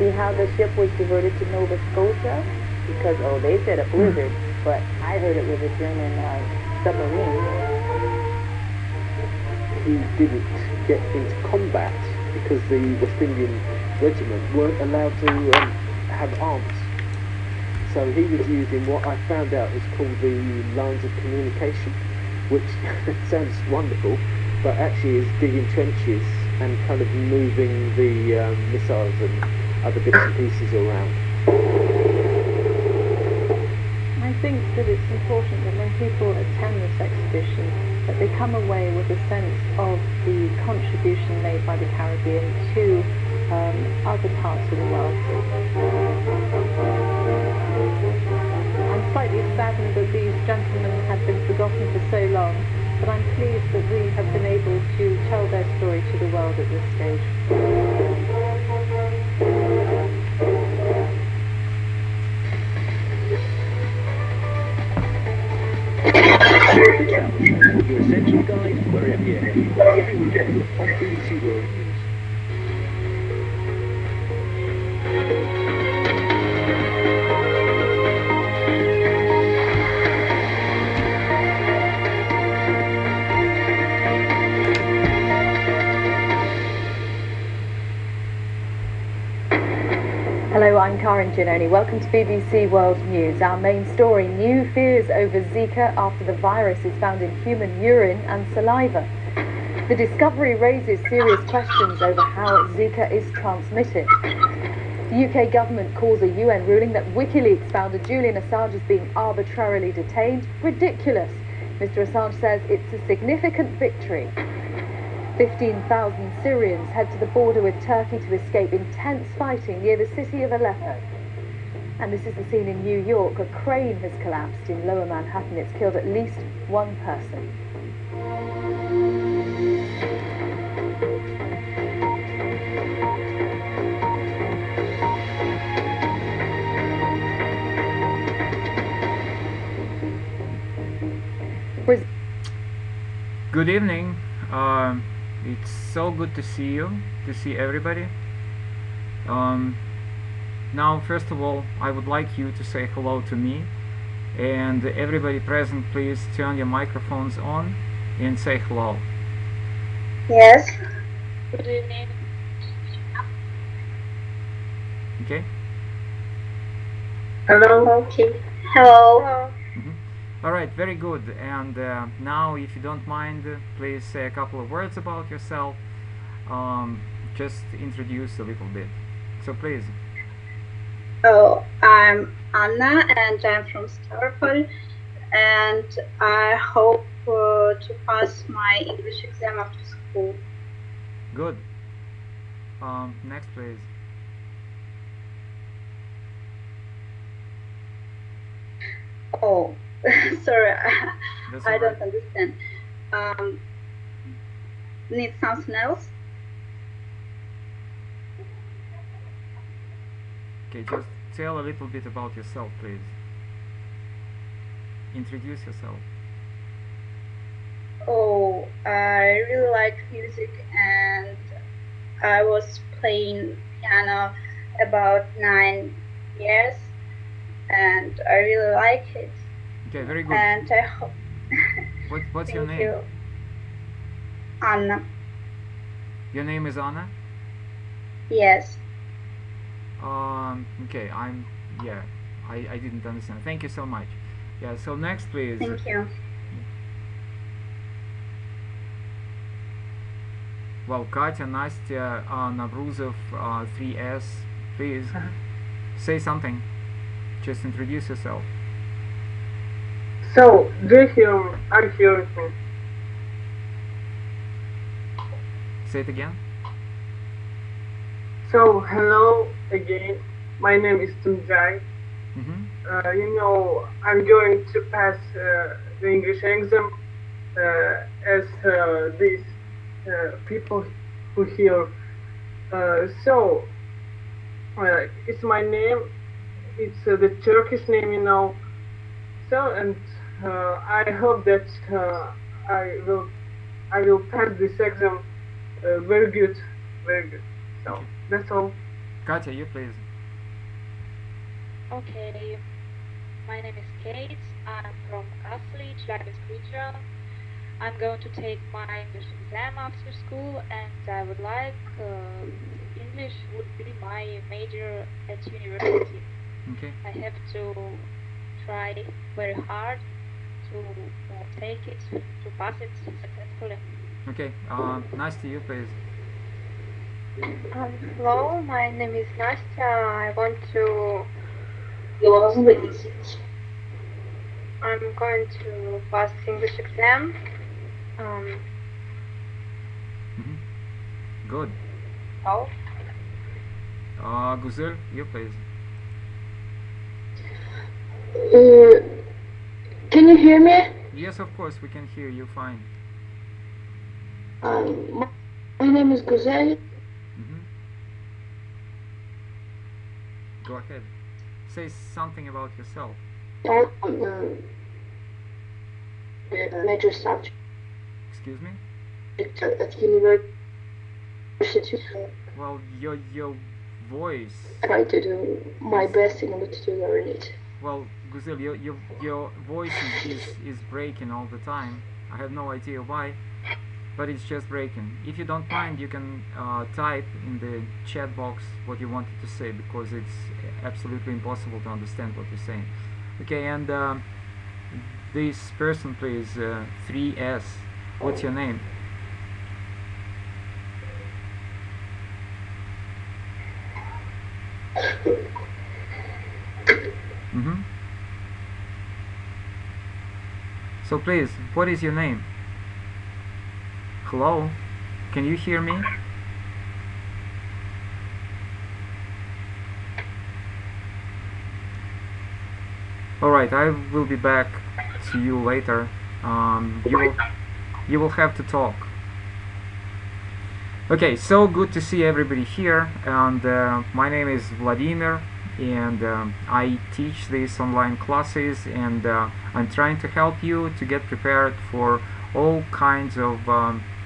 see how the ship was diverted to Nova Scotia? Because, oh, they said a blizzard, but I heard it was a German submarine. He didn't get into combat because the West Indian Regiment weren't allowed to have arms. So he was using what I found out is called the lines of communication, which sounds wonderful, but actually is digging trenches and kind of moving the missiles and other bits and pieces around. I think that it's important that when people attend this exhibition that they come away with a sense of the contribution made by the Caribbean to other parts of the world. I'm slightly saddened that these gentlemen have been forgotten for so long, but I'm pleased that we have been able to tell their story to the world at this stage. Your essential guide wherever you're heading every weekend on BBC World News. Hello, I'm Karen Giannoni. Welcome to BBC World News. Our main story, new fears over Zika after the virus is found in human urine and saliva. The discovery raises serious questions over how Zika is transmitted. The UK government calls a UN ruling that WikiLeaks founder Julian Assange is being arbitrarily detained ridiculous. Mr. Assange says it's a significant victory. 15,000 Syrians head to the border with Turkey to escape intense fighting near the city of Aleppo. And this is the scene in New York. A crane has collapsed in lower Manhattan. It's killed at least one person. Good evening. It's so good to see you, to see everybody. Now, first of all, I would like you to say hello to me, and everybody present, please turn your microphones on and say hello. Yes. Good evening. Okay? Hello. Okay. Hello. All right, very good. And now, if you don't mind, please say a couple of words about yourself. Just introduce a little bit. So please. Oh, I'm Anna, and I'm from Stavropol, and I hope to pass my English exam after school. Good. Next, please. Oh, sorry, That's I all right. don't understand. Need something else? Okay, just tell a little bit about yourself, please. Introduce yourself. Oh, I really like music, and I was playing piano about 9 years, and I really like it. Okay, very good. And I hope. What's your Thank name? you. Anna. Your name is Anna? Yes. Okay, I didn't understand. Thank you so much. Yeah, so next, please. Thank you. Well, Katya, Nastya, Navruzov, 3S, please say something. Just introduce yourself. So, are you here with me? Say it again. So, hello again. My name is Tunjai. Mm-hmm. I'm going to pass the English exam as these people who here. So, it's my name. It's the Turkish name, So, and I hope that I will pass this exam very good. So, that's all. Katya, you please. Okay, my name is Kate. I'm from Kasli, Georgia. I'm going to take my English exam after school, and I would like English would be my major at university. Okay. I have to try very hard to take it, to pass it successfully. Okay. Nice to you, please. Hello, my name is Nastya. I want to. I'm going to pass English exam. Good. Oh. Guzel, you please. Can you hear me? Yes, of course, we can hear you fine. My name is Guzel. Go ahead. Say something about yourself. Major subject Excuse me? at university. Well, your voice. I try to do my best in order to learn it. Well, Guzel, your voice is breaking all the time. I have no idea why, but it's just breaking. If you don't mind, you can type in the chat box what you wanted to say, because it's absolutely impossible to understand what you're saying. Okay, and this person, please, 3S, what's your name? So please, what is your name? Hello? Can you hear me? Alright, I will be back to you later. You will have to talk. Okay, so good to see everybody here, and my name is Vladimir, and I teach these online classes, and I'm trying to help you to get prepared for all kinds of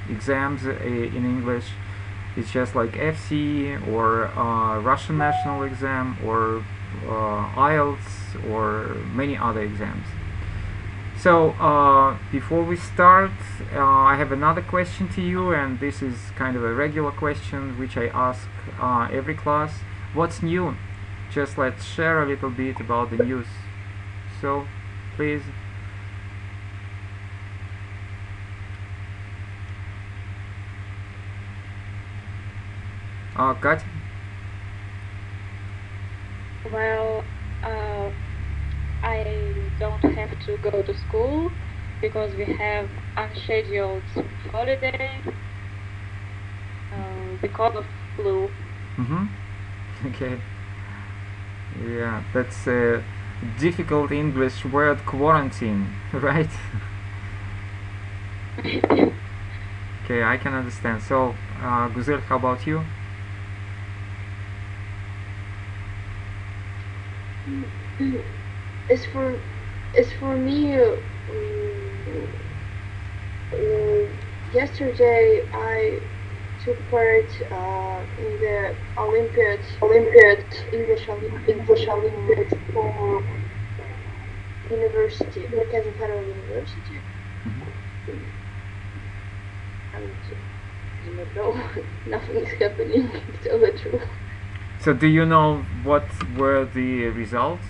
exams in English. It's just like FC or Russian national exam or IELTS or many other exams. So before we start, I have another question to you, and this is kind of a regular question which I ask every class. What's new? Just let's share a little bit about the news. So please. Katya? Well, I don't have to go to school because we have unscheduled holiday because of flu. Okay. Yeah, that's a difficult English word, quarantine, right? Okay, I can understand. So, Guzel, how about you? As for me, yesterday I took part in the English Olympiad for university, Merkez Federal University. And I don't know, nothing is happening, to tell the truth. So do you know what were the results?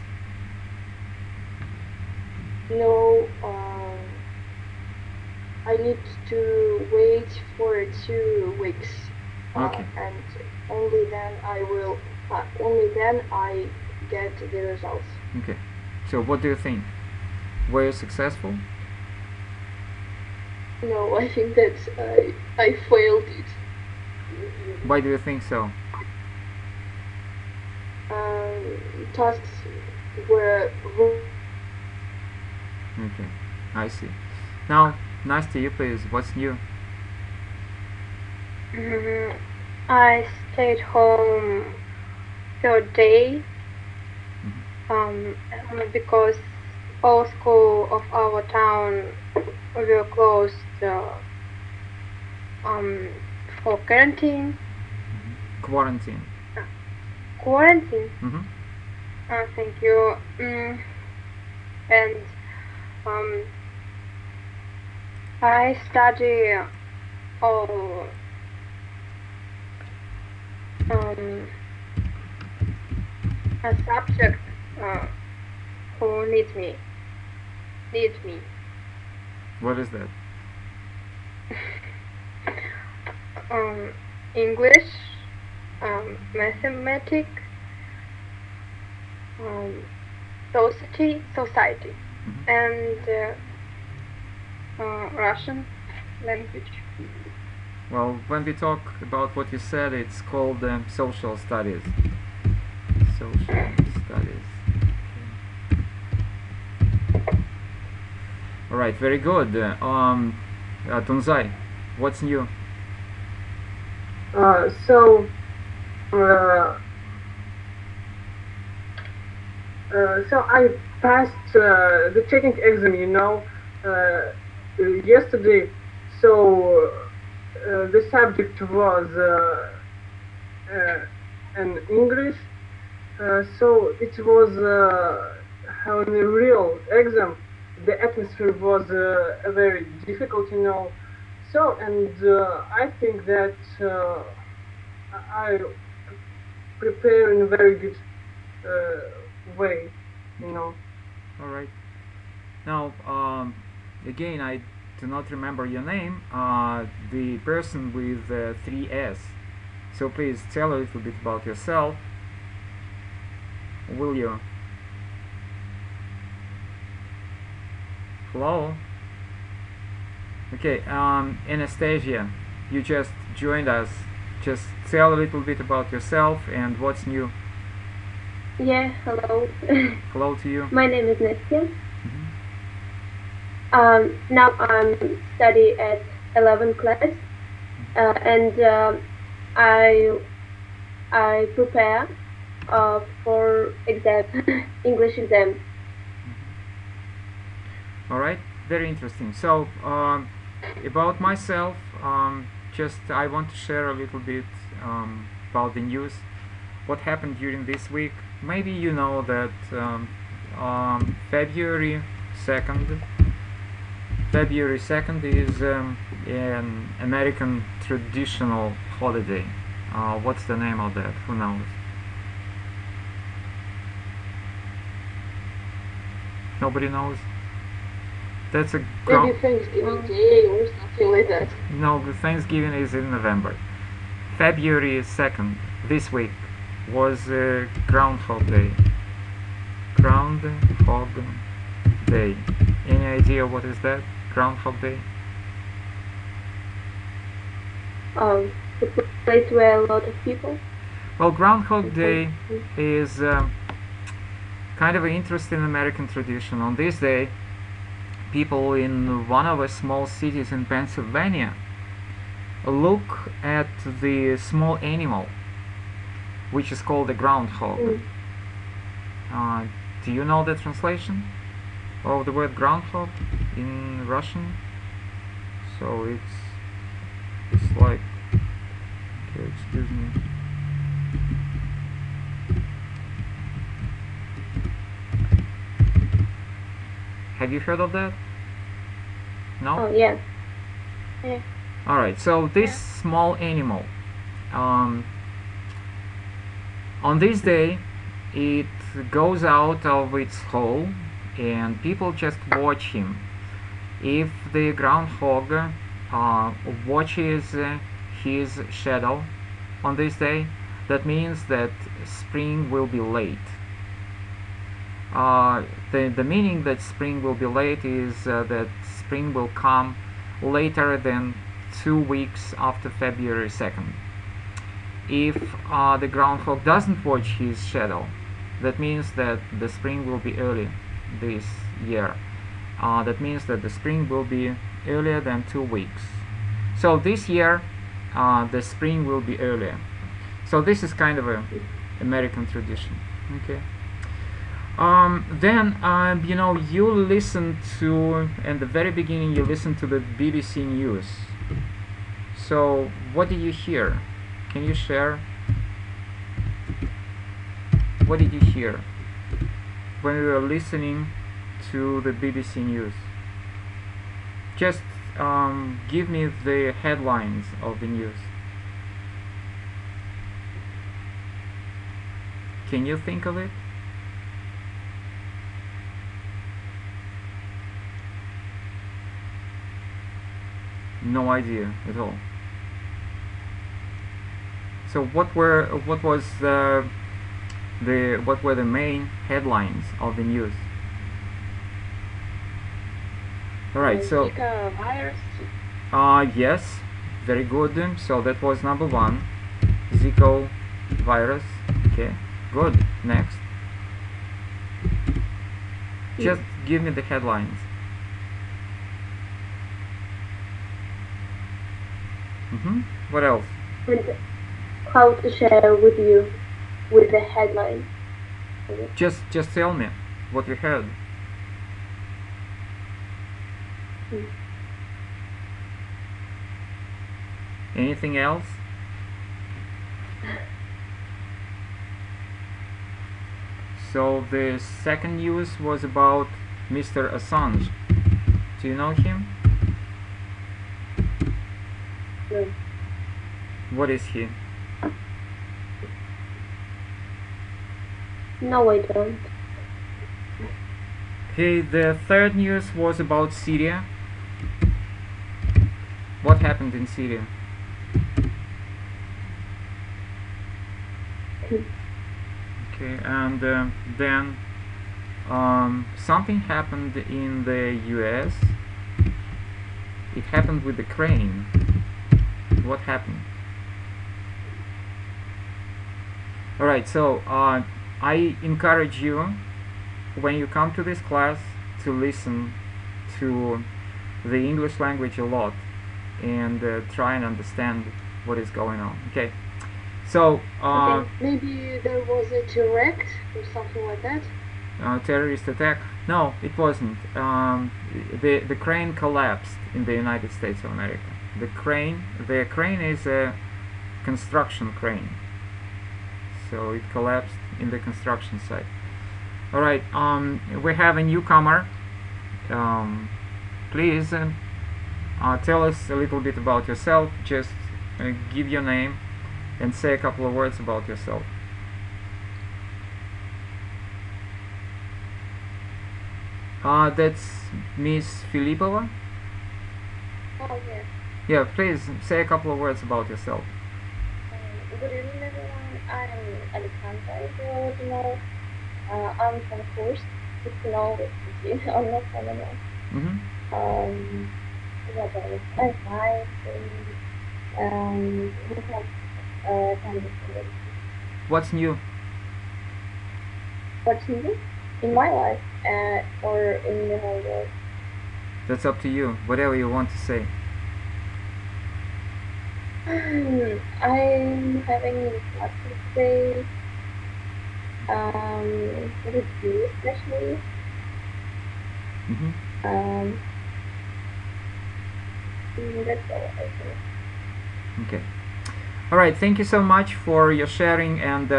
No, I need to wait for 2 weeks. Okay. And only then I get the results. Okay. So what do you think? Were you successful? No, I think that I failed it. Why do you think so? Tasks were wrong. Okay, I see. Now, Nastya, you please, what's new? I stayed home 3rd day because all school of our town were closed for quarantine. Quarantine. quarantine. Mm-hmm. Thank you. And I study all a subject who needs me. What is that? English, mathematics, society, and Russian language. Well, when we talk about what you said, it's called social studies. Social studies. All right, very good. Tunzai, what's new? So I passed the checking exam, yesterday. So the subject was in English. So it was a real exam. The atmosphere was very difficult, So, and I think that I prepare in a very good way, All right. Now, again, I do not remember your name. The person with 3S. So please tell a little bit about yourself. Will you? Hello? Okay, Anastasia, you just joined us. Just tell a little bit about yourself and what's new. Yeah, hello. Hello to you. My name is Nastya. Now I'm study at 11th class, and I prepare for exam, English exam. All right, very interesting. So about myself, just I want to share a little bit about the news, what happened during this week. Maybe you know that February 2nd is an American traditional holiday. What's the name of that? Who knows? Nobody knows? That's a Maybe Thanksgiving Day or something like that. No, Thanksgiving is in November. February 2nd, this week, was Groundhog Day. Groundhog Day. Any idea what is that? Groundhog Day? The place where a lot of people. Well, Groundhog Day is kind of an interesting American tradition. On this day, people in one of the small cities in Pennsylvania look at the small animal, which is called the groundhog. Do you know the translation of the word groundhog in Russian? So it's like, okay, excuse me. Have you heard of that? No? Oh, yeah. Yeah. Alright, so this small animal, on this day, it goes out of its hole and people just watch him. If the groundhog watches his shadow on this day, that means that spring will be late. The meaning that spring will be late is that spring will come later than 2 weeks after February 2nd. If the groundhog doesn't watch his shadow, that means that the spring will be early this year. That means that the spring will be earlier than 2 weeks. So this year, the spring will be earlier. So this is kind of a American tradition. Okay. Then you listen to, in the very beginning, you listen to the BBC News. So what did you hear? Can you share? what did you hear when we were listening to the BBC News? Just give me the headlines of the news. Can you think of it? No idea at all. So what were the main headlines of the news? All right, so Zika virus. yes, very good. So that was number one, Zika virus. Okay, good. Next, just give me the headlines. What else? And how to share with you with the headline. Just tell me what you heard. Anything else? So the second news was about Mr. Assange. Do you know him? No. What is he? No, I don't. Okay, the third news was about Syria. What happened in Syria? Okay, and then something happened in the US. It happened with the crane. What happened? Alright, so I encourage you, when you come to this class, to listen to the English language a lot and try and understand what is going on. Okay, so Okay, maybe there was a direct or something like that. terrorist attack? No, it wasn't. The crane collapsed in the United States of America. The crane is a construction crane, so it collapsed in the construction site. All right, we have a newcomer. Please tell us a little bit about yourself. Just give your name and say a couple of words about yourself. That's Miss Filipova. Oh, yes. Yeah, please say a couple of words about yourself. Good evening, everyone. I'm Alexandra, if you already know. I'm from course. It's no, it's I'm not from anyone. What else? I'm nice. We have kind of What's new? what's new in my life or in the whole world. That's up to you. Whatever you want to say. I'm having classes today. With you especially. That's all I think. Okay. All right. Thank you so much for your sharing, and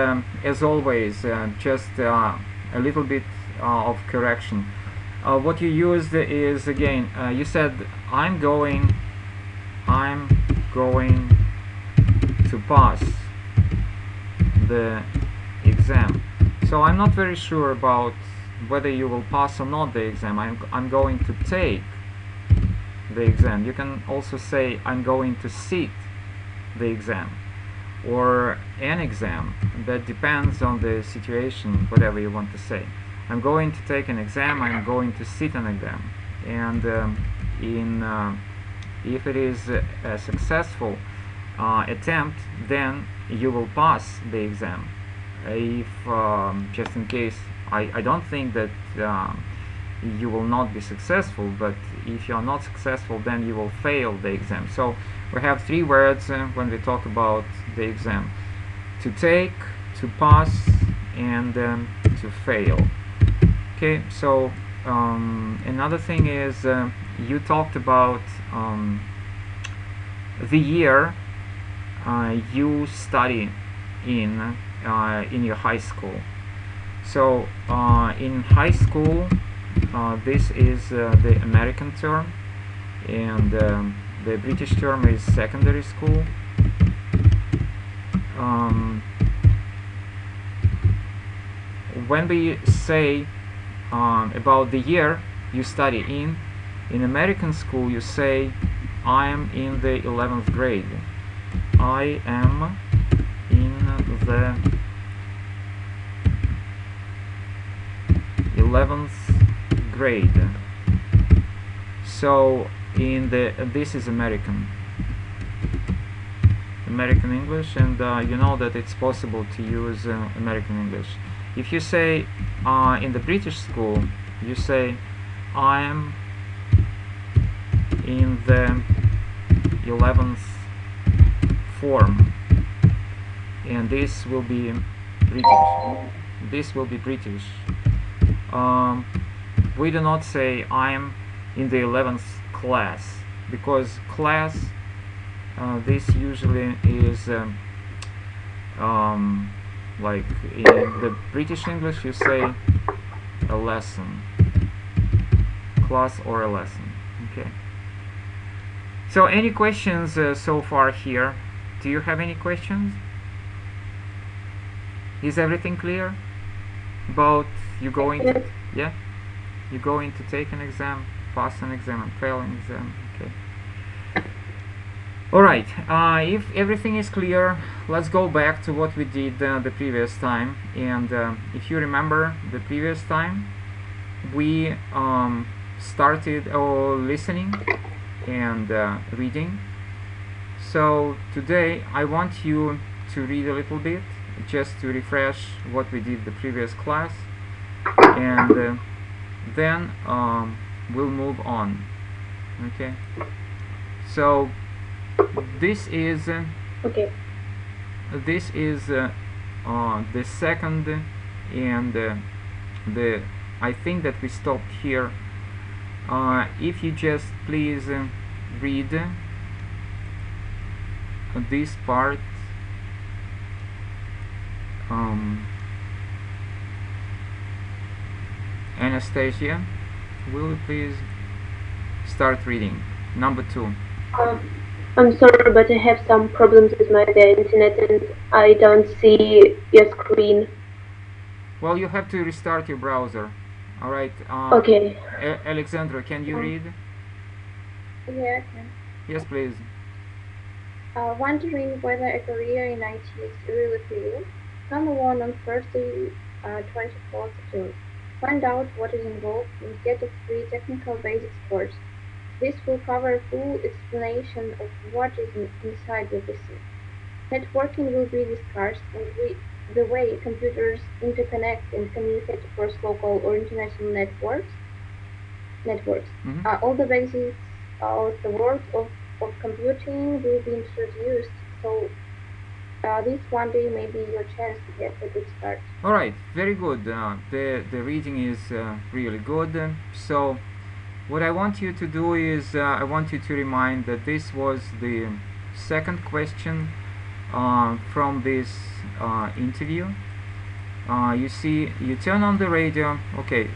as always, just a little bit of correction. What you used is, again, you said I'm going to pass the exam. So I'm not very sure about whether you will pass or not the exam. I'm going to take the exam. You can also say I'm going to sit the exam, or an exam. That depends on the situation, whatever you want to say. I'm going to take an exam, I'm going to sit an exam. And if it is a successful attempt, then you will pass the exam. If just in case, I don't think that you will not be successful, but if you are not successful, then you will fail the exam. So we have three words when we talk about the exam: to take, to pass, and to fail. Okay, so another thing is you talked about the year you study in your high school. So in high school, this is the American term, and the British term is secondary school. When we say about the year you study in American school, you say, I am in the 11th grade. I am in the 11th grade. So in the this is American English, and you know that it's possible to use American English. If you say in the British school, you say, I am in the 11th form, and this will be British. This will be British. We do not say I am in the 11th class, because class, this usually is like in the British English you say a lesson, class or a lesson. Okay. So any questions so far here? Do you have any questions? Is everything clear about you going to, yeah, you going to take an exam, pass an exam and fail an exam? Okay. Alright, if everything is clear, let's go back to what we did the previous time. And if you remember the previous time, we started listening and reading. So today I want you to read a little bit, just to refresh what we did the previous class, and then we'll move on. Okay. So this is this is the second, and the I think that we stopped here. If you just please read this part. Anastasia, will you please start reading? Number 2. I'm sorry, but I have some problems with my internet and I don't see your screen. Well, you have to restart your browser. Alright. Okay. Alexandra, can you read? Yeah, I can. Yes, please. Wondering whether a career in IT is really for you? Come along on Thursday, 24th June. Find out what is involved and get a free technical basics course. This will cover a full explanation of what is inside the PC. Networking will be discussed, and the way computers interconnect and communicate across local or international networks. All the basics of the world of computing will be introduced, so this one day may be your chance to get a good start. Alright, very good. The reading is really good. So what I want you to do is I want you to remind that this was the second question from this interview. You see, you turn on the radio. Okay,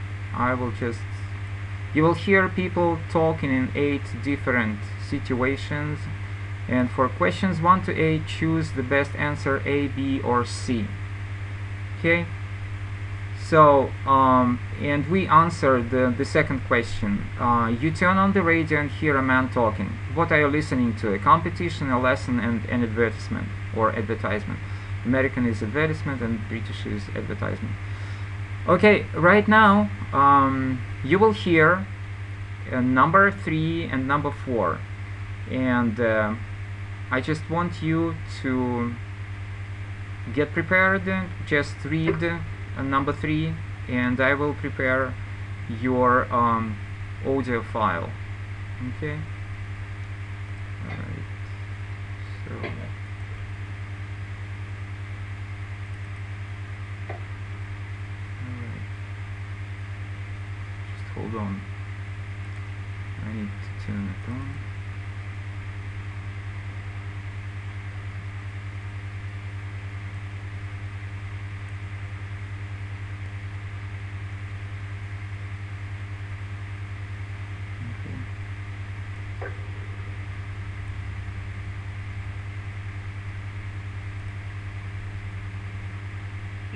you will hear people talking in 8 different situations, and for questions 1 to 8 choose the best answer, A, B or C. Okay, so and we answered the second question. You turn on the radio and hear a man talking. What are you listening to? A competition, a lesson, and an advertisement or advertisement. American is advertisement and British is advertisement. Okay, right now you will hear number 3 and number 4, and I just want you to get prepared. Just read number 3, and I will prepare your audio file. Okay. Alright. So. Alright. Just hold on. I need to turn it on.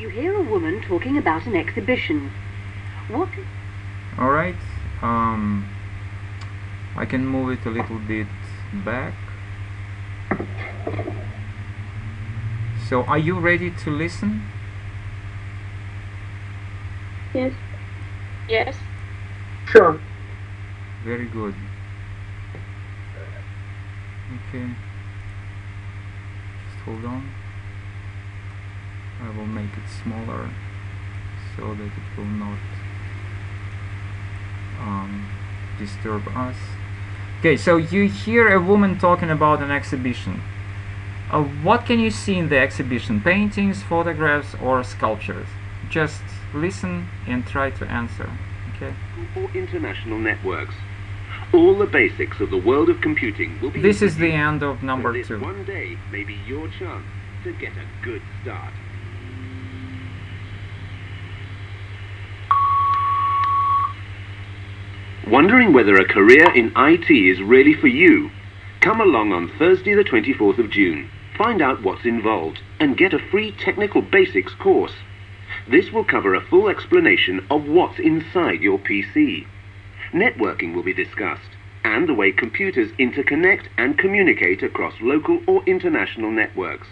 You hear a woman talking about an exhibition. What? All right. I can move it a little bit back. So, are you ready to listen? Yes. Yes. Sure. Very good. Okay. Just hold on. I will make it smaller so that it will not disturb us. Okay, so you hear a woman talking about an exhibition. What can you see in the exhibition? Paintings, photographs, or sculptures? Just listen and try to answer. Okay. Or international networks. All the basics of the world of computing will be. This is the end of number this 2. One day may be your chance to get a good start. Wondering whether a career in IT is really for you? Come along on Thursday the 24th of June. Find out what's involved and get a free technical basics course. This will cover a full explanation of what's inside your PC. Networking will be discussed, and the way computers interconnect and communicate across local or international networks.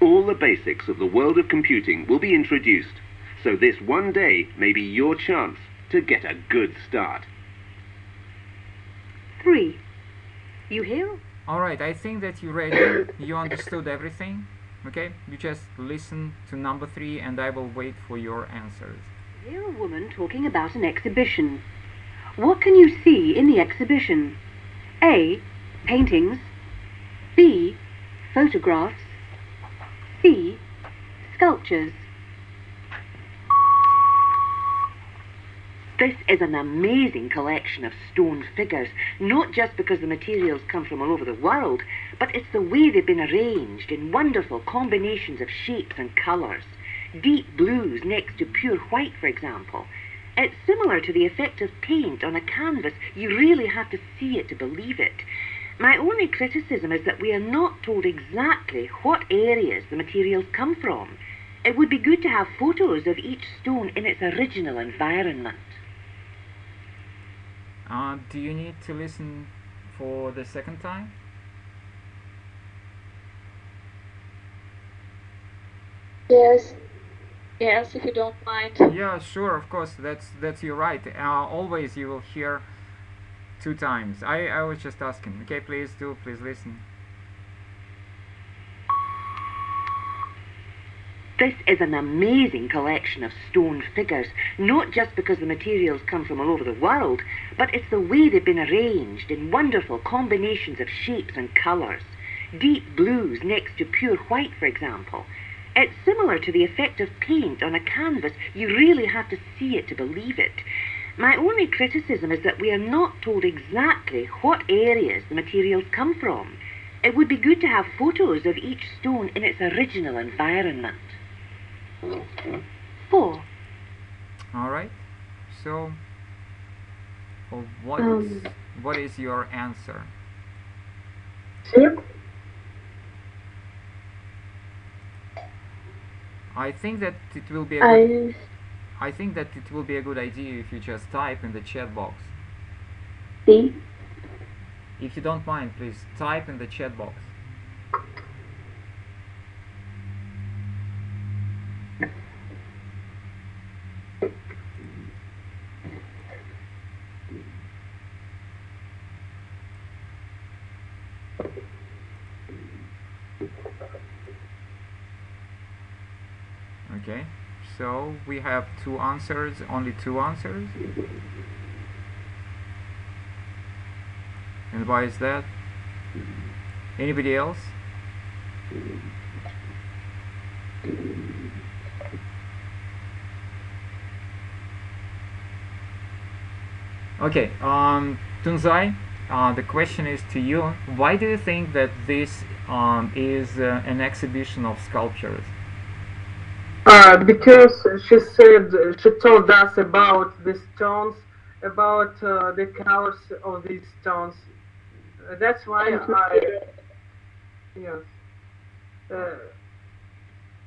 All the basics of the world of computing will be introduced, so this one day may be your chance to get a good start. 3. You hear? Alright, I think that you're ready. You understood everything. Okay, you just listen to number 3 and I will wait for your answers. You hear a woman talking about an exhibition. What can you see in the exhibition? A. Paintings. B. Photographs. C. Sculptures. This is an amazing collection of stone figures, not just because the materials come from all over the world, but it's the way they've been arranged in wonderful combinations of shapes and colours. Deep blues next to pure white, for example. It's similar to the effect of paint on a canvas. You really have to see it to believe it. My only criticism is that we are not told exactly what areas the materials come from. It would be good to have photos of each stone in its original environment. Do you need to listen for the second time? Yes. Yes, if you don't mind. Yeah, sure, of course, that's your right. Always you will hear 2 times. I was just asking. Okay, please listen. This is an amazing collection of stone figures, not just because the materials come from all over the world, but it's the way they've been arranged in wonderful combinations of shapes and colours. Deep blues next to pure white, for example. It's similar to the effect of paint on a canvas. You really have to see it to believe it. My only criticism is that we are not told exactly what areas the materials come from. It would be good to have photos of each stone in its original environment. 4. Alright, so what is your answer? I think that it will be a good idea if you just type in the chat box. C. If you don't mind, please type in the chat box. Okay, so we have 2 answers, only 2 answers. And why is that? Anybody else? Okay, Tunzai, the question is to you. Why do you think that this is an exhibition of sculptures? Because she told us about the stones, about the colors of these stones. That's why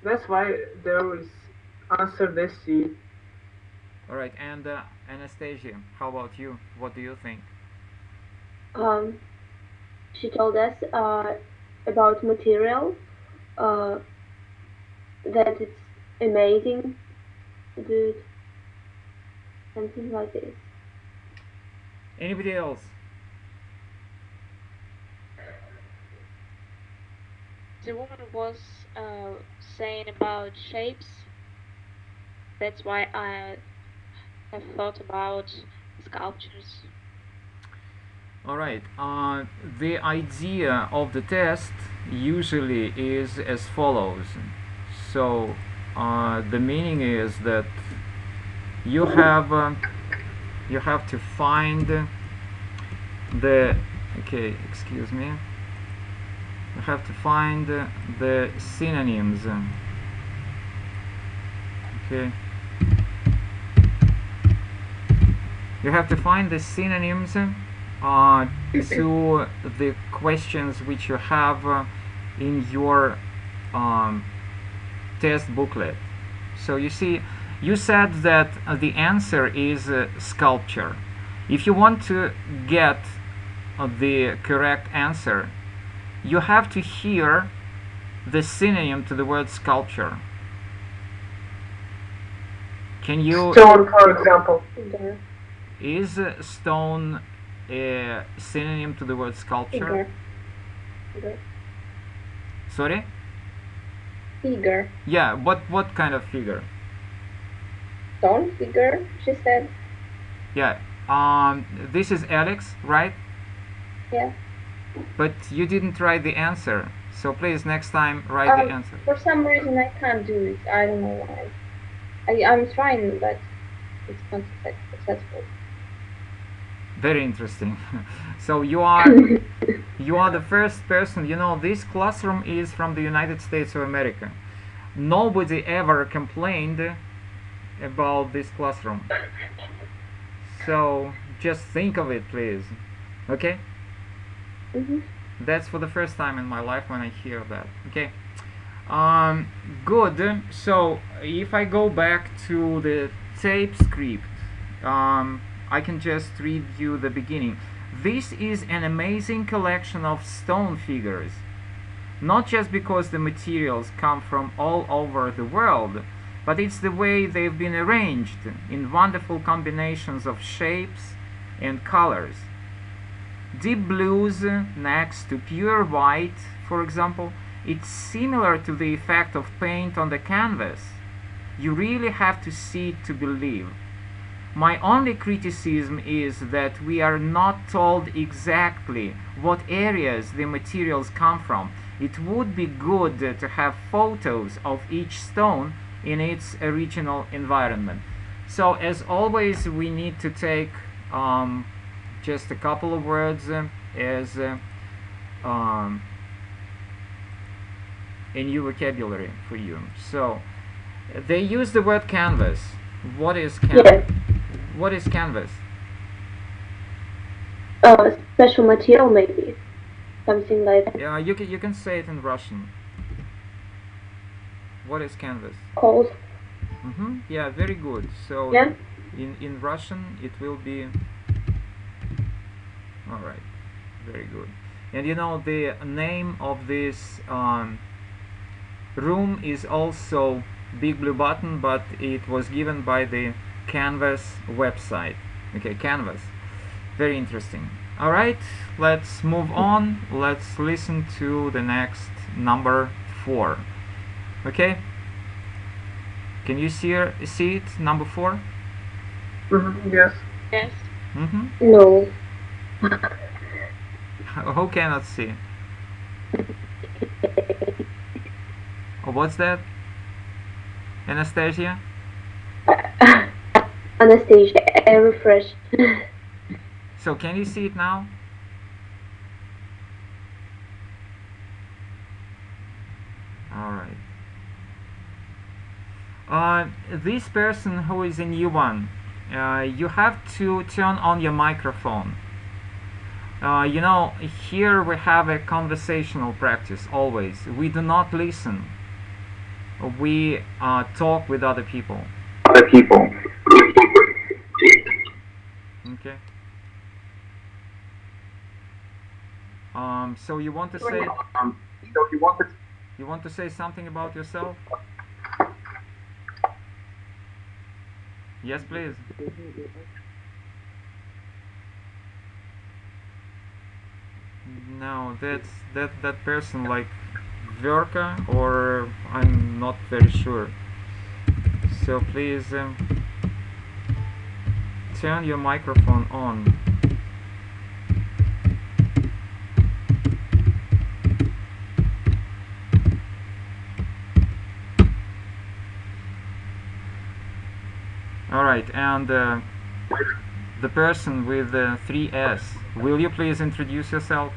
that's why there is answer the C. All right, and Anastasia, how about you? What do you think? She told us about material, that it's amazing, good, something like this. Anybody else? The woman was saying about shapes. That's why I have thought about sculptures. All right. The idea of the test usually is as follows. So the meaning is that you have to find the excuse me. You have to find the synonyms. Okay. You have to find the synonyms to the questions which you have in your test booklet. So you see, you said that the answer is sculpture. If you want to get the correct answer, you have to hear the synonym to the word sculpture. Can you... Stone, for example. Is stone a synonym to the word sculpture? Figure. Sorry? Figure. Yeah, what kind of figure? Stone figure, she said. Yeah. This is Alex, right? Yeah. But you didn't write the answer, so please next time write the answer. For some reason I can't do it. I don't know why. I'm trying, but it's not successful. Very interesting. So you are the first person. You know, this classroom is from the United States of America. Nobody ever complained about this classroom. So just think of it, please. Okay? That's for the first time in my life when I hear that. Okay. Good. So if I go back to the tape script, I can just read you the beginning. This is an amazing collection of stone figures, not just because the materials come from all over the world, but it's the way they've been arranged in wonderful combinations of shapes and colors. Deep blues next to pure white, for example, it's similar to the effect of paint on the canvas. You really have to see it to believe. My only criticism is that we are not told exactly what areas the materials come from. It would be good to have photos of each stone in its original environment. So as always, we need to take just a couple of words as a new vocabulary for you. So they use the word canvas. What is canvas? Yes. What is canvas? Special material, maybe something like that. Yeah, you can say it in Russian. What is canvas? Cold. Yeah, very good. So yeah. in Russian it will be all right. Very good. And you know the name of this room is also Big Blue Button, but it was given by the Canvas website. Okay, Canvas. Very interesting. All right, let's move on. Let's listen to the next number 4. Okay, can you see it, number 4? Yes. Yes. No. Who cannot see? Oh, what's that? Anastasia? Anastasia, I refresh. So can you see it now? All right. This person who is a new one, you have to turn on your microphone. You know, here we have a conversational practice always. We do not listen. we talk with other people. Okay. So you want to say something about yourself? Yes, please. No, that's that person like Verka, or I'm not very sure. So please turn your microphone on. Alright, and the person with the 3S, will you please introduce yourself?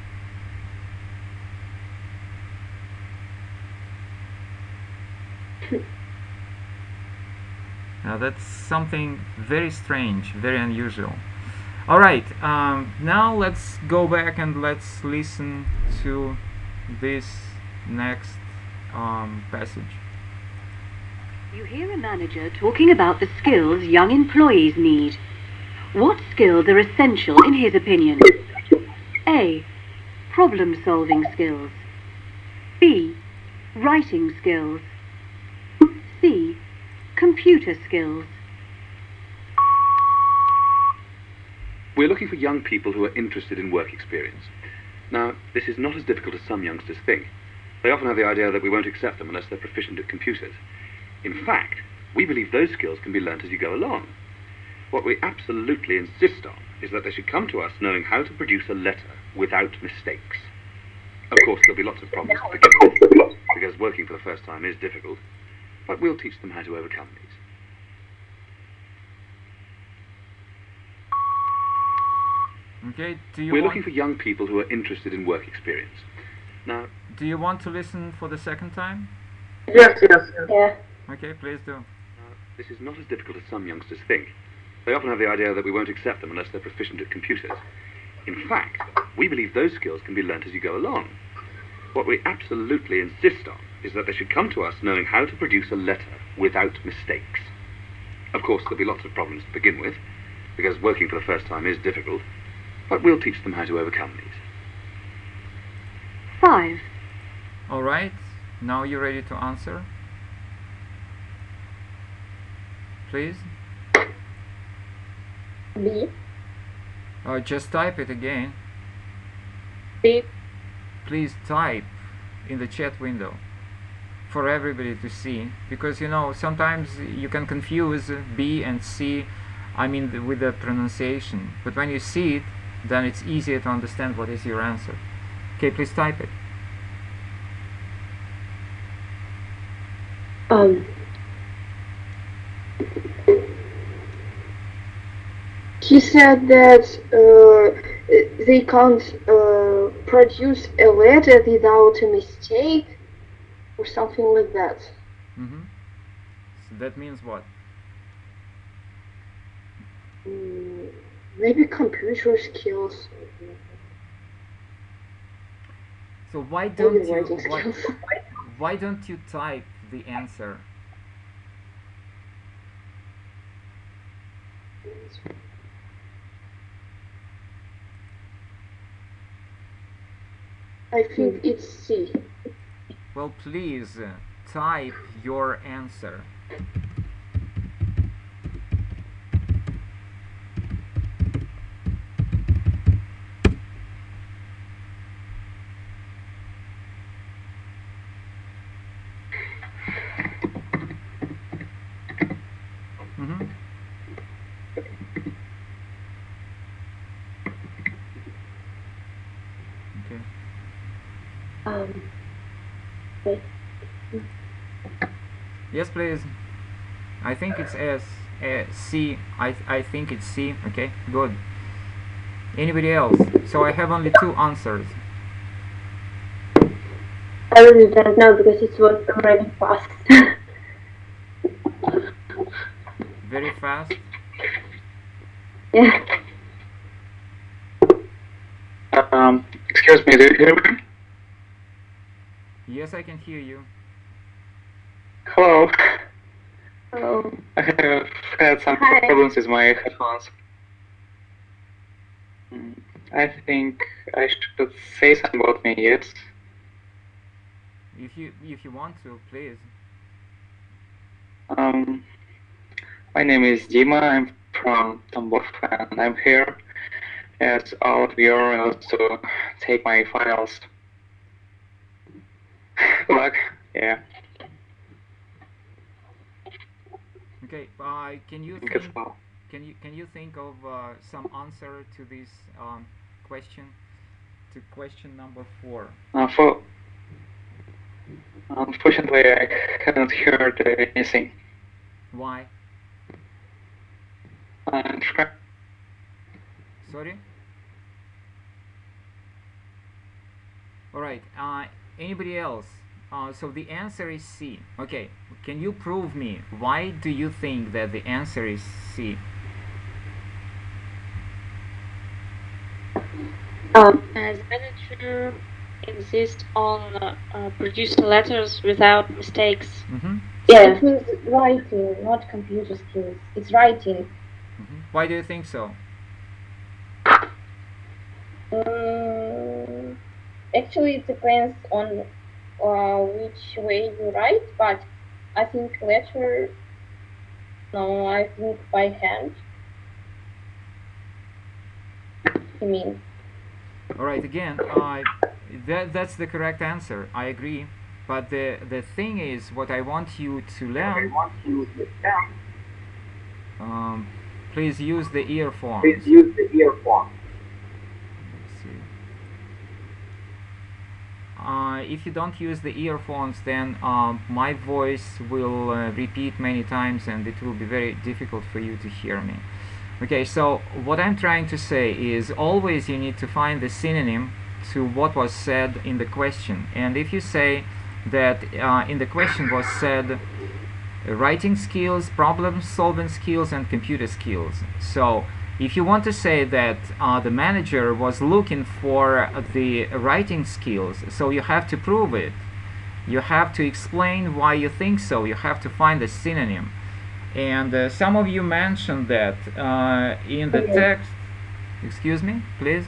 Now that's something very strange, very unusual. Alright, now let's go back and let's listen to this next passage. You hear a manager talking about the skills young employees need. What skills are essential in his opinion? A. Problem-solving skills. B. Writing skills. C. Computer skills. We're looking for young people who are interested in work experience. Now, this is not as difficult as some youngsters think. They often have the idea that we won't accept them unless they're proficient at computers. In fact, we believe those skills can be learnt as you go along. What we absolutely insist on is that they should come to us knowing how to produce a letter without mistakes. Of course, there'll be lots of problems to begin with, because working for the first time is difficult, but we'll teach them how to overcome these. Okay, We're looking for young people who are interested in work experience. Now, do you want to listen for the second time? Yes. Yeah. Okay, please do. this is not as difficult as some youngsters think. They often have the idea that we won't accept them unless they're proficient at computers. In fact, we believe those skills can be learnt as you go along. What we absolutely insist on is that they should come to us knowing how to produce a letter without mistakes. Of course, there'll be lots of problems to begin with, because working for the first time is difficult, but we'll teach them how to overcome these. 5. All right, now you're ready to answer? Please? B. Just type it again. B. Please type in the chat window for everybody to see, because you know sometimes you can confuse B and C, I mean with the pronunciation, but when you see it, then it's easier to understand what is your answer. Okay, please type it. He said that they can't produce a letter without a mistake or something like that. Mm-hmm. So that means what? Maybe computer skills. So why don't Maybe you writing skills. why don't you type the answer? I think it's C. Well, please type your answer. Mm-hmm. Wait. Yes, please. I think it's S. C. I think it's C. Okay, good. Anybody else? So I have only 2 answers. I really don't know because it was really fast. Very fast. Yeah. Excuse me, do you hear me? Yes, I can hear you. Hello. Oh, I have had some Hi. problems with my headphones. I think I should say something about me, yes? If you want to, please. My name is Dima. I'm from Tambov, and I'm here as all of you to take my finals. Good luck. Yeah. Okay. Can you Think as think? well. Can you think of some answer to this question? To question number 4. Unfortunately, I haven't heard anything. Why? Sorry? Alright, anybody else? So the answer is C. Okay, can you prove me why do you think that the answer is C? As manager insists on produce letters without mistakes. yeah. It means writing, not computer skills. It's writing. Why do you think so? Actually, it depends on which way you write, but I think letter. No, I think by hand. You mean? Alright, again, that's the correct answer. I agree. But the thing is, what I want you to learn. Please use the earphones. Let's see. If you don't use the earphones, then my voice will repeat many times, and it will be very difficult for you to hear me. Okay, so what I'm trying to say is always you need to find the synonym to what was said in the question. And if you say that in the question was said writing skills, problem solving skills, and computer skills. So if you want to say that the manager was looking for the writing skills, so you have to prove it. You have to explain why you think so. You have to find the synonym. And some of you mentioned that in the text. Excuse me, please.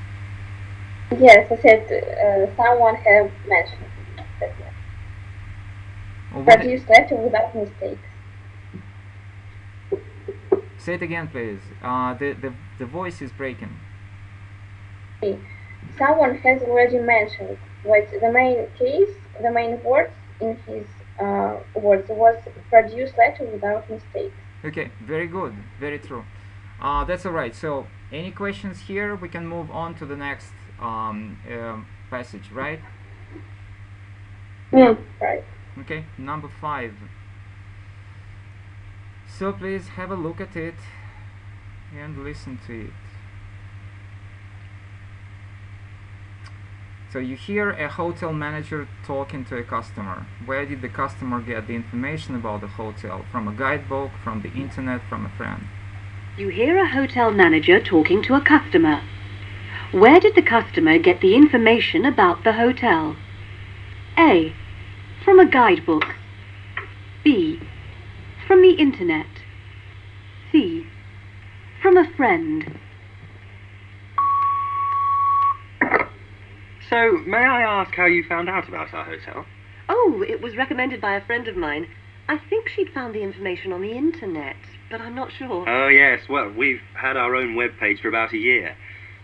Yes, I said someone have mentioned that. Produce letter without mistakes. Say it again, please. The voice is breaking. Someone has already mentioned that the main case, the main words in his words was produce letter without mistakes. Okay, very good, very true. That's all right. So, any questions here? We can move on to the next passage, right? Yeah. Right. Okay, number 5. So please have a look at it and listen to it. So you hear a hotel manager talking to a customer. Where did the customer get the information about the hotel? From a guidebook, from the internet, from a friend? You hear a hotel manager talking to a customer. Where did the customer get the information about the hotel? A. From a guidebook. B. From the internet. C. From a friend. So, may I ask how you found out about our hotel? Oh, it was recommended by a friend of mine. I think she'd found the information on the internet, but I'm not sure. Oh, yes. Well, we've had our own web page for about a year.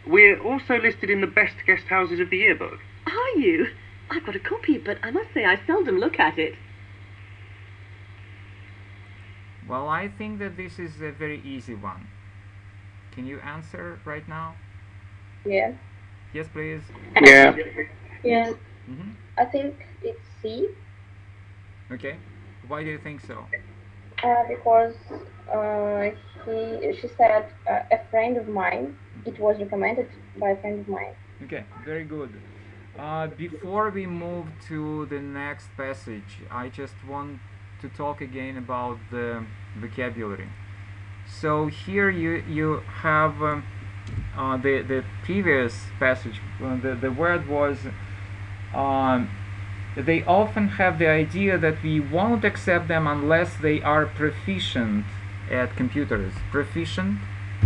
We're also listed in the best guest houses of the yearbook. Are you? I've got a copy, but I must say I seldom look at it. Well, I think that this is a very easy one. Can you answer right now? Yeah. Yes, please. Yeah. Yeah. I think it's C. Okay. Why do you think so? Because she said a friend of mine. It was recommended by a friend of mine. Okay, very good. Before we move to the next passage, I just want to talk again about the vocabulary. So here you have the previous passage. The word was they often have the idea that we won't accept them unless they are proficient at computers. Proficient?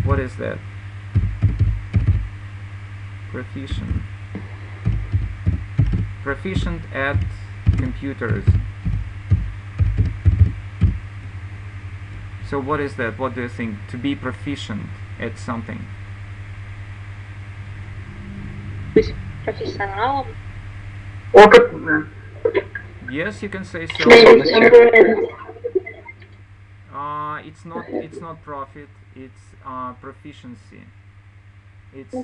What is that? Proficient. Proficient at computers. So what is that? What do you think? To be proficient at something? Professional. Yes, you can say so. It's not profit. It's proficiency. It's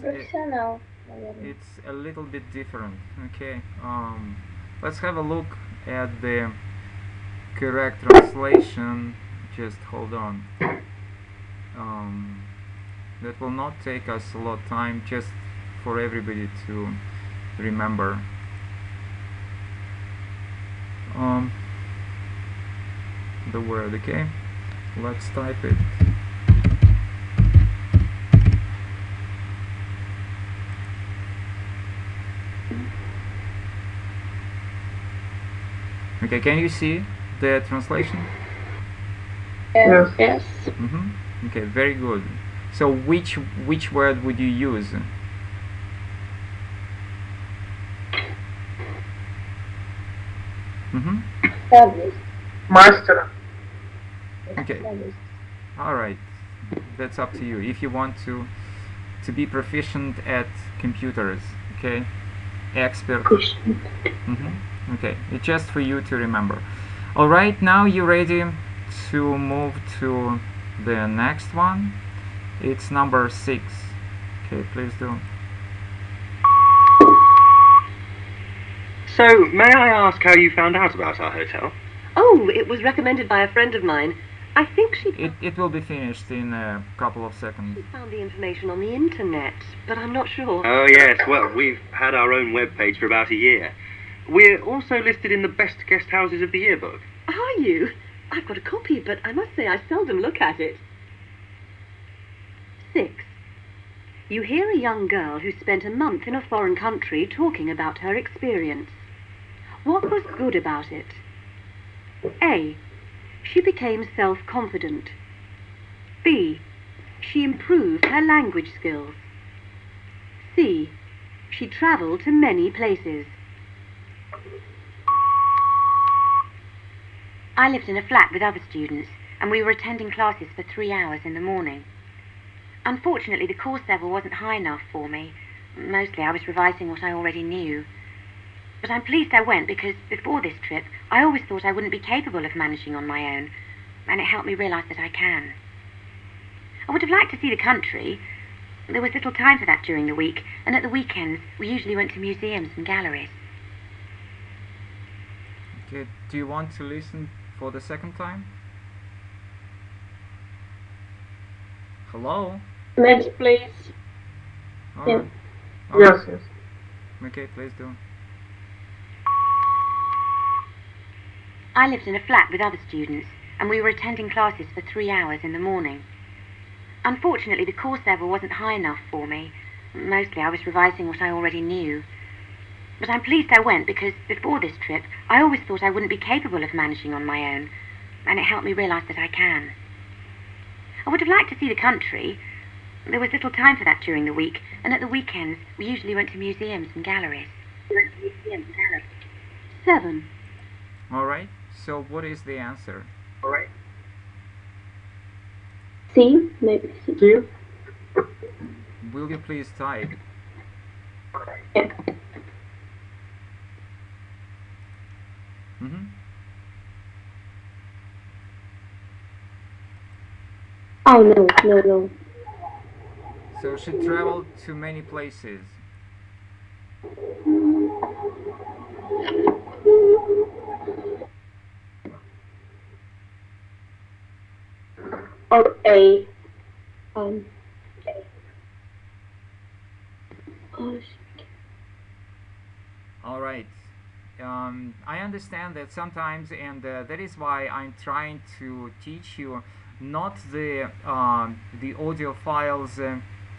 a little bit different. Okay. Let's have a look at the correct translation. Just hold on. That will not take us a lot of time, just for everybody to remember. The word, okay? Let's type it. Okay, can you see the translation? Yes. Yes. Okay, very good. So which word would you use? Master. Okay. All right. That's up to you. If you want to be proficient at computers, okay? Expert. Okay. It's just for you to remember. All right. Now you ready to move to the next one? It's number 6. Okay, please do. So, may I ask how you found out about our hotel? Oh, it was recommended by a friend of mine. I think she... It will be finished in a couple of seconds. She found the information on the internet, but I'm not sure. Oh yes, well, we've had our own web page for about a year. We're also listed in the best guest houses of the year book. Are you? I've got a copy, but I must say I seldom look at it. 6. You hear a young girl who spent a month in a foreign country talking about her experience. What was good about it? A. She became self-confident. B. She improved her language skills. C. She travelled to many places. I lived in a flat with other students, and we were attending classes for 3 hours in the morning. Unfortunately, the course level wasn't high enough for me. Mostly I was revising what I already knew. But I'm pleased I went because before this trip, I always thought I wouldn't be capable of managing on my own, and it helped me realise that I can. I would have liked to see the country. There was little time for that during the week, and at the weekends, we usually went to museums and galleries. Okay, do you want to listen for the second time? Hello? Yes, please. Alright. Yes, yes. Okay, please do. I lived in a flat with other students, and we were attending classes for 3 hours in the morning. Unfortunately, the course level wasn't high enough for me. Mostly I was revising what I already knew. But I'm pleased I went because before this trip, I always thought I wouldn't be capable of managing on my own, and it helped me realise that I can. I would have liked to see the country. There was little time for that during the week, and at the weekends, we usually went to museums and galleries. 7. Alright, so what is the answer? C, maybe C. Q. Will you please type? Yeah. Oh, no. So she traveled to many places. Or A. All right. I understand that sometimes, and that is why I'm trying to teach you not the audio files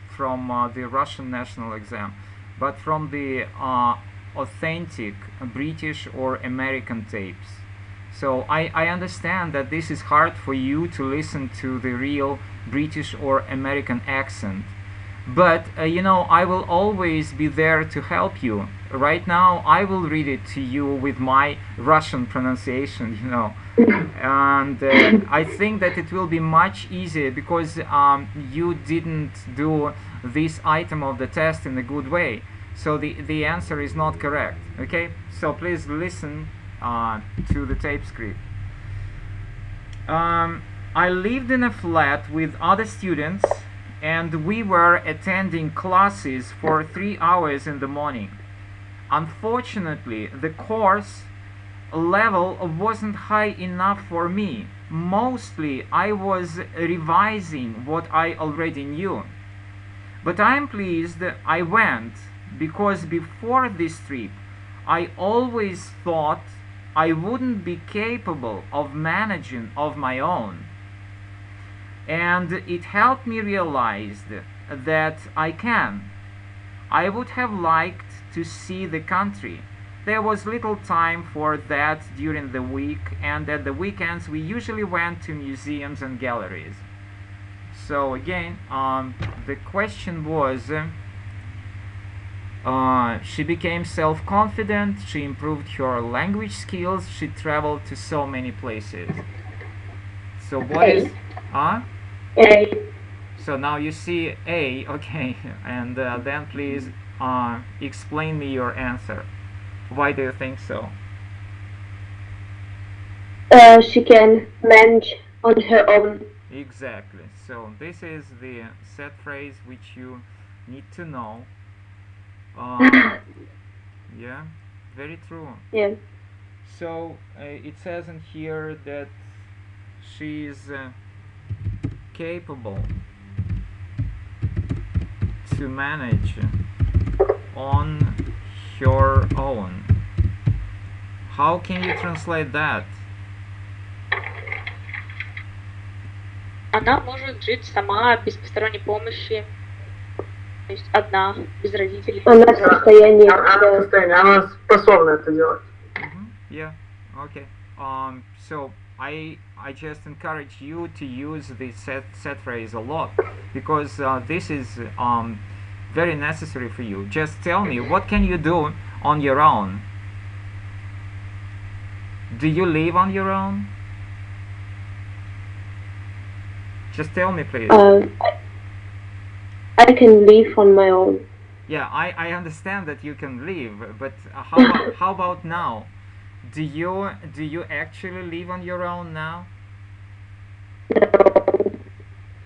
from the Russian national exam, but from the authentic British or American tapes. So I understand that this is hard for you to listen to the real British or American accent. But, you know, I will always be there to help you. Right now, I will read it to you with my Russian pronunciation, you know. And I think that it will be much easier because you didn't do this item of the test in a good way. So the answer is not correct, okay? So please listen to the tape script. I lived in a flat with other students and we were attending classes for 3 hours in the morning. Unfortunately, the course level wasn't high enough for me. Mostly I was revising what I already knew. But I'm pleased I went because before this trip I always thought I wouldn't be capable of managing on my own. And it helped me realize that I can. I would have liked to see the country. There was little time for that during the week, and at the weekends we usually went to museums and galleries. So again, the question was, she became self-confident, she improved her language skills, she traveled to so many places. So what is... A. So now you see A, okay, and then please explain me your answer. Why do you think so? She can manage on her own. Exactly. So this is the set phrase which you need to know. Yeah, very true. Yeah. So it says in here that she is capable to manage on her own. How can you translate that? Она может жить сама, без посторонней помощи. То есть одна, без родителей. Она в состоянии. Она способна это делать. Yeah. Okay. So I just encourage you to use the set phrase a lot because this is very necessary for you. Just tell me, what can you do on your own? Do you live on your own? Just tell me, please. I can live on my own. Yeah, I understand that you can live, but how about now? Do you actually live on your own now?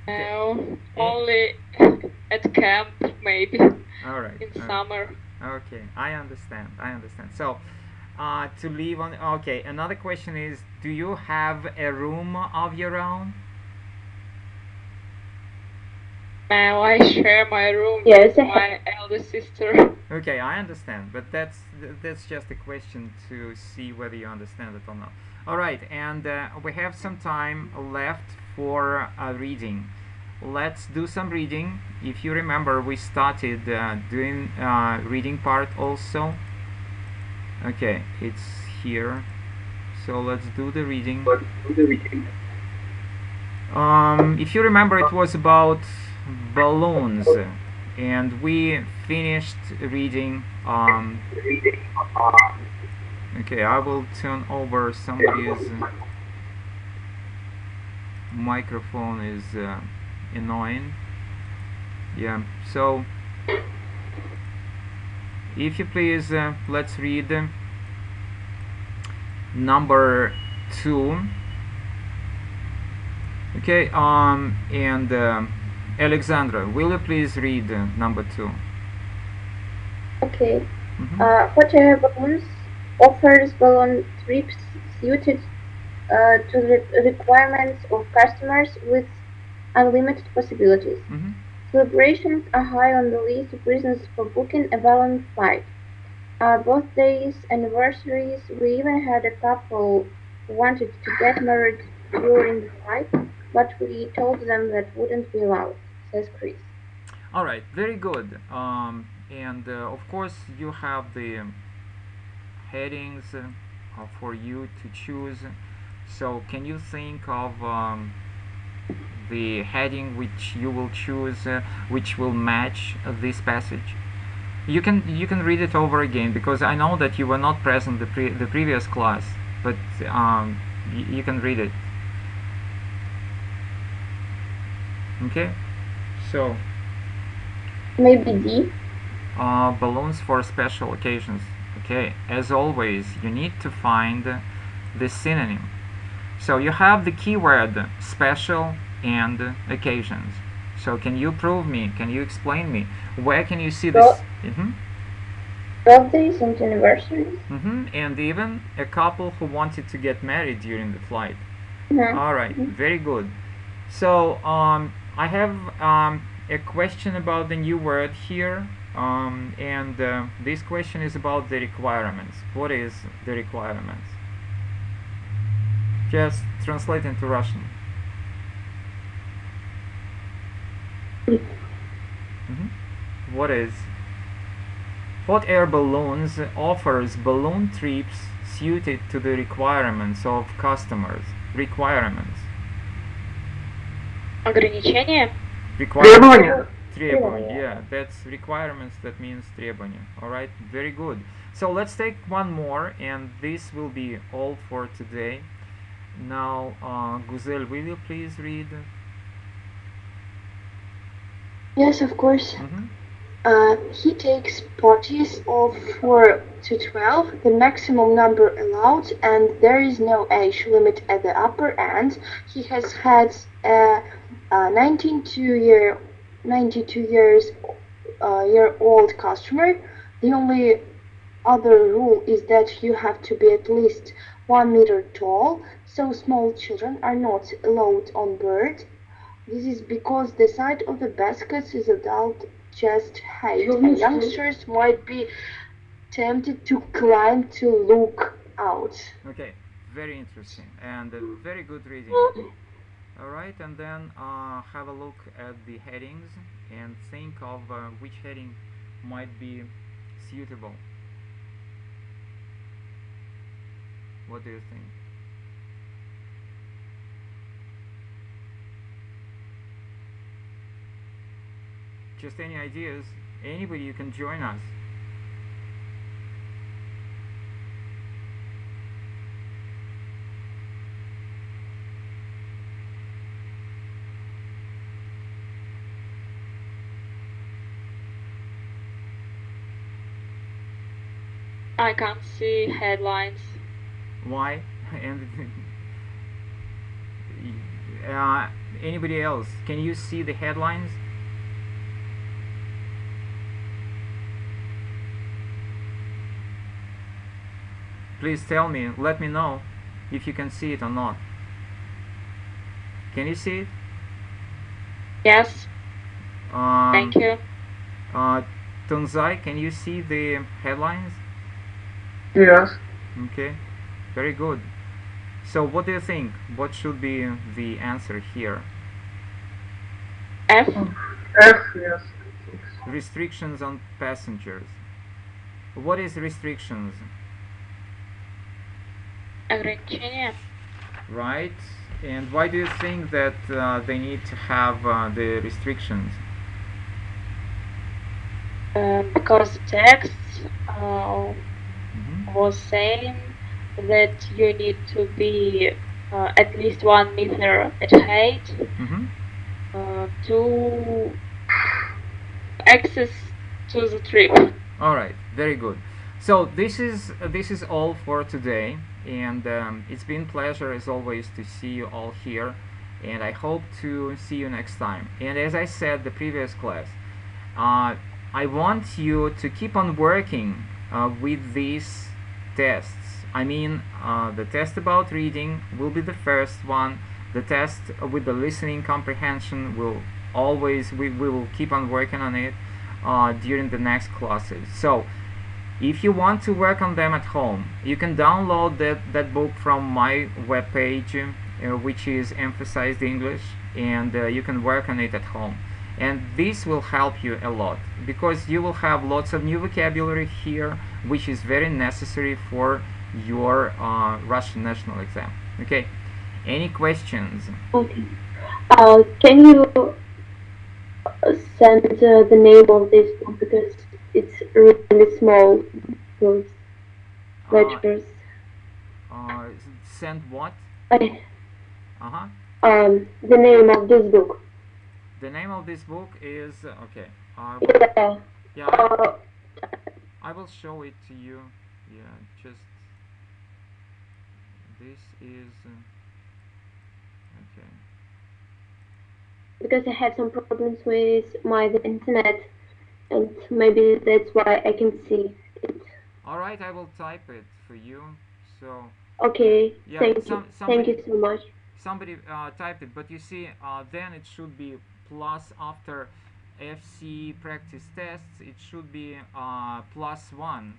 No, only at camp, maybe. All right. In summer. Okay, I understand. So, to live on. Okay, another question is: do you have a room of your own? Now I share my room with my elder sister. Okay, I understand, but that's just a question to see whether you understand it or not. All right, and we have some time left for reading. Let's do some reading. If you remember, we started doing reading part also. Okay, it's here. So let's do the reading. If you remember, it was about balloons, and we finished reading. Okay, I will turn over somebody's microphone is annoying. Yeah, so if you please, let's read number 2. Okay, and Alexandra, will you please read number 2? Okay. Hot air balloons offers balloon trips suited to the requirements of customers with unlimited possibilities. Celebrations are high on the list of reasons for booking a balloon flight. Birthdays, anniversaries, we even had a couple who wanted to get married during the flight, but we told them that wouldn't be allowed, says Chris. All right, very good. And of course you have the headings for you to choose. So can you think of the heading which you will choose, which will match this passage? You can read it over again, because I know that you were not present the previous class, but you can read it. Okay, so maybe D. Balloons for special occasions. Okay, as always, you need to find the synonym. So you have the keyword special and occasions. So can you prove me, can you explain me, where can you see this? Birthdays and anniversaries. And even a couple who wanted to get married during the flight. Mm-hmm. Alright, very good. So I have a question about the new word here, and this question is about the requirements. What is the requirements? Just translate into Russian. Hot air balloons offers balloon trips suited to the requirements of customers. Requirements. Ограничения? Требования. Yeah, that's requirements, that means требования. Alright, very good. So let's take one more, and this will be all for today. Now, Guzel, will you please read? Yes, of course. He takes parties of 4 to 12, the maximum number allowed, and there is no age limit at the upper end. He has had a 92 year old customer. The only other rule is that you have to be at least 1 meter tall, so small children are not allowed on board. This is because the side of the baskets is adult chest height, and youngsters might be tempted to climb to look out. Okay, very interesting and very good reading. Alright, and then have a look at the headings and think of which heading might be suitable. What do you think? Just any ideas? Anybody, you can join us. I can't see headlines. Why? And anybody else? Can you see the headlines? Please tell me, let me know if you can see it or not. Can you see it? Yes. Thank you. Tunzai, can you see the headlines? Yes. Okay, very good. So what do you think? What should be the answer here? F? F, yes. Restrictions on passengers. What is restrictions? Ограничения. Right. And why do you think that they need to have the restrictions? Because the text was saying that you need to be at least 1 meter at height to access to the trip. All right, very good. So this is all for today, and it's been a pleasure as always to see you all here, and I hope to see you next time. And as I said the previous class, I want you to keep on working with these tests. I mean, the test about reading will be the first one. The test with the listening comprehension will always, we will keep on working on it during the next classes. So if you want to work on them at home, you can download that book from my webpage, which is Emphasized English, and you can work on it at home. and this will help you a lot because you will have lots of new vocabulary here, which is very necessary for your Russian national exam. Okay, any questions? Okay. Can you send the name of this book because it's really small those letters. Send what? The name of this book. The name of this book is okay. Yeah. I will show it to you. Yeah, just this is okay. Because I have some problems with my internet, and maybe that's why I can see it. All right, I will type it for you. So. Okay. Yeah, thank you. Thank you so much. Somebody typed it, but you see, then it should be plus after FC practice tests. It should be +1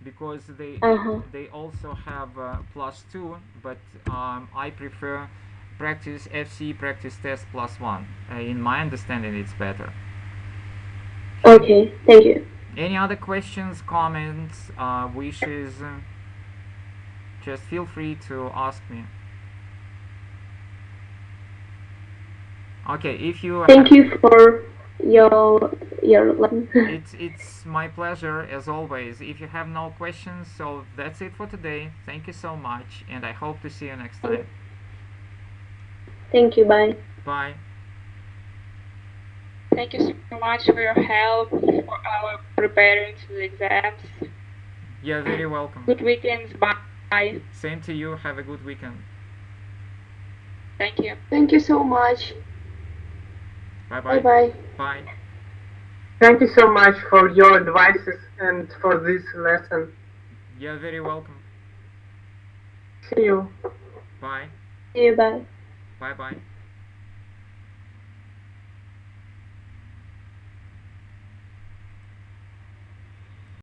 because they also have +2, but I prefer practice FC practice test +1. In my understanding, it's better. Okay, thank you. Any other questions, comments, wishes? Just feel free to ask me. Okay, if you thank you for your lesson. It's my pleasure as always. If you have no questions, so that's it for today. Thank you so much, and I hope to see you next time. Thank you. Bye. Bye. Thank you so much for your help for our preparing to the exams. You're very welcome. Good weekends. Bye. Same to you. Have a good weekend. Thank you. Thank you so much. Bye-bye. Bye-bye. Bye. Thank you so much for your advices and for this lesson. You're very welcome. See you. Bye. See you. Bye. Bye-bye.